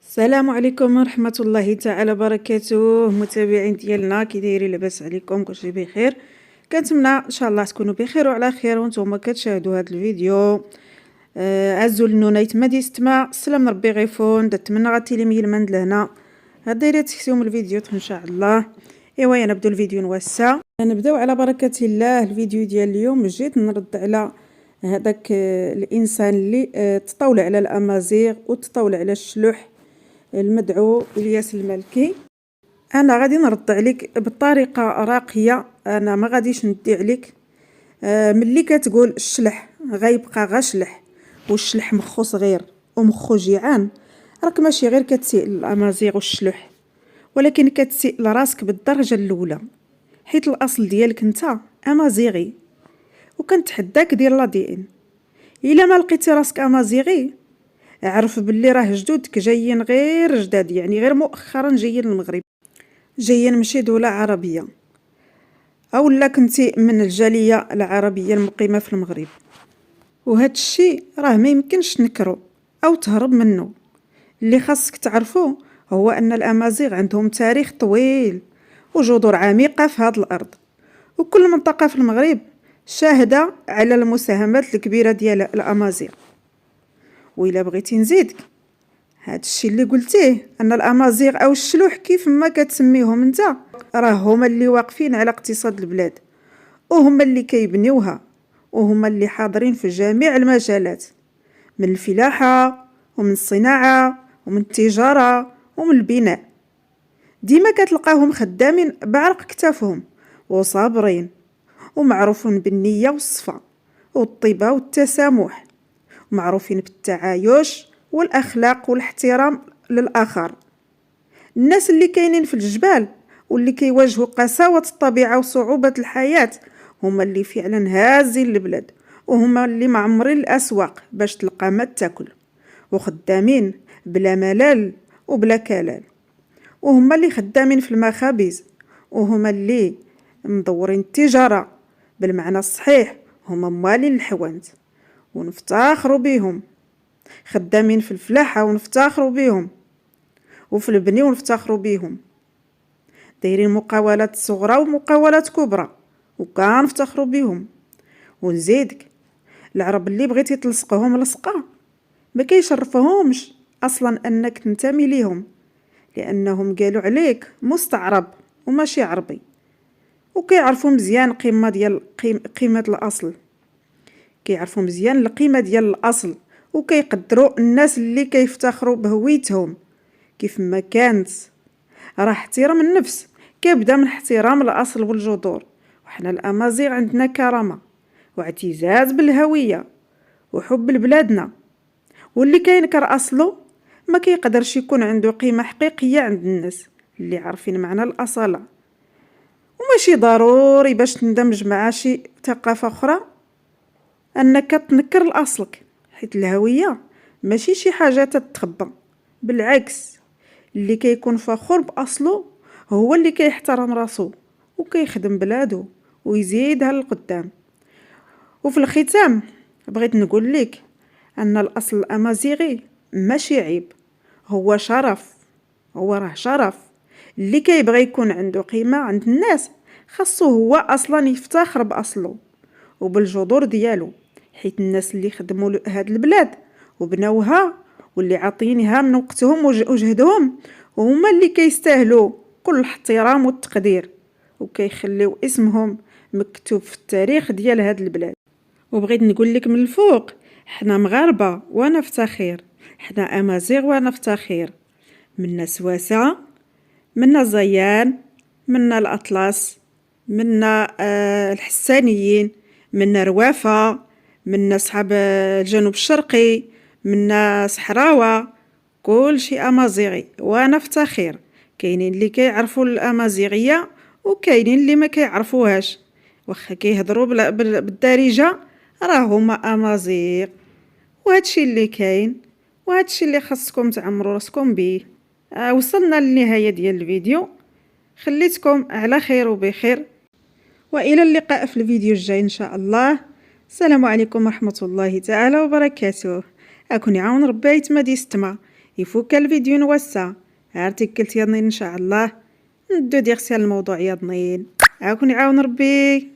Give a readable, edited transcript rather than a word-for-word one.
السلام عليكم ورحمة الله تعالى وبركاته. متابعين ديالنا كي دايرين؟ لاباس عليكم؟ كلشي بخير؟ كنتمنى ان شاء الله تكونوا بخير وعلى خير وانتم كتشاهدوا هذا الفيديو. عزوا النونيت ما ديستما سلام ربي غيفون نتمنى غتيلي ميل من لهنا دايره تكتيوم الفيديو ان شاء الله. ايوا نبداو الفيديو نوسع، نبداو على بركه الله. الفيديو ديال اليوم جيت نرد على هذاك الانسان اللي تطاول على الامازيغ وتطاول على الشلوح المدعو الياس المالكي. انا غادي نرد عليك بطريقه راقيه، انا ما غاديش ندي عليك. ملي كتقول الشلح غيبقى غا شلح والشلح مخو صغير ومخو جيعان، راك ماشي غير كتسيء الامازيغ والشلوح، ولكن كتسيء لراسك بالدرجه الاولى، حيت الاصل ديالك انت امازيغي. وكنتحداك دير لا دي ان. الا ما لقيتي راسك امازيغي اعرف باللي راه جدودك جايين غير جداد، يعني غير مؤخرا جايين المغرب، جايين ماشي دولة عربية، او لا كنتي من الجالية العربية المقيمة في المغرب. وهذا الشيء راه ما يمكنش تنكرو او تهرب منه. اللي خاصك تعرفوه هو ان الامازيغ عندهم تاريخ طويل وجذور عميقة في هذه الارض، وكل منطقة في المغرب شاهدة على المساهمات الكبيرة ديال الامازيغ. وإلا بغيتي نزيدك، هاد الشيء اللي قلتيه ان الامازيغ او الشلوح كيف ما كتسميهم انت راه هما اللي واقفين على اقتصاد البلاد، وهما اللي كيبنيوها، وهما اللي حاضرين في جميع المجالات، من الفلاحة ومن الصناعة ومن التجارة ومن البناء. ديما كتلقاهم خدامين بعرق كتافهم وصابرين، ومعروفين بالنية والصفا والطيبة والتسامح، معروفين بالتعايش والأخلاق والاحترام للآخر. الناس اللي كاينين في الجبال واللي كيواجهوا قساوة الطبيعة وصعوبة الحياة هما اللي فعلا هازين البلاد، وهما اللي معمرين الأسواق باش تلقى ما تاكل، وخدامين بلا ملل وبلا كلال، وهما اللي خدامين في المخابز، وهما اللي مدورين التجارة بالمعنى الصحيح، هما موالين الحوانت ونفتخروا بيهم. خدامين في الفلاحة ونفتخروا بيهم، وفي البني ونفتخروا بيهم. دايرين مقاولات صغرى ومقاولات كبرى وكنفتخروا بيهم. ونزيدك، العرب اللي بغيتي تلصقهم لصقه ما كيشرفهمش اصلا انك تنتمي ليهم، لانهم قالوا عليك مستعرب وماشي عربي، وكيعرفوا مزيان قيمه الاصل، كيعرفوا مزيان القيمه ديال الاصل، وكيقدروا الناس اللي كيفتخروا بهويتهم. كيف ما كانت راه احترام النفس كيبدا من احترام الاصل والجذور، وحنا الامازيغ عندنا كرامه واعتزاز بالهويه وحب لبلادنا، واللي كينكر اصله ما كيقدرش يكون عنده قيمه حقيقيه عند الناس اللي عارفين معنى الاصاله. وماشي ضروري باش تندمج مع شي ثقافه اخرى انك تنكر لاصلك، حيت الهويه ماشي شي حاجه تتخبى، بالعكس اللي كيكون فخور باصله هو اللي كيحترم راسو وكيخدم بلادو ويزيدها للقدام. وفي الختام بغيت نقول لك ان الاصل الامازيغي ماشي عيب، هو شرف، هو راه شرف. اللي كيبغي يكون عنده قيمه عند الناس خاصو هو اصلا يفتخر باصله وبالجذور ديالو، حيت الناس اللي خدموا هاد البلاد وبناوها واللي عاطينها من وقتهم وجهدهم هما اللي كيستاهلوا كل الاحترام والتقدير، وكيخليو اسمهم مكتوب في التاريخ ديال هاد البلاد. وبغيت نقول لك من الفوق، حنا مغاربه وانا افتخر، حنا امازيغ وانا افتخر. منا سواسه، منا زيان، منا الاطلس، منا الحسانيين، منا روافه، منا صحاب الجنوب الشرقي، منا صحراوه، كل شيء امازيغي وانا افتخر. كاينين اللي كيعرفوا الامازيغيه وكاينين اللي ما كيعرفوهاش، واخا كيهضروا بالدارجه راه هما امازيغ. وهادشي اللي كاين، وهادشي اللي خاصكم تعمروا راسكم بيه. وصلنا للنهايه ديال الفيديو، خليتكم على خير وبخير، والى اللقاء في الفيديو الجاي ان شاء الله. السلام عليكم ورحمه الله تعالى وبركاته. اكون يعاون ربي يتما ديستما يفوك الفيديو نوسع عارتك قلت يا ضنين ان شاء الله ندو ديغسي الموضوع يا ضنين عاون ربي.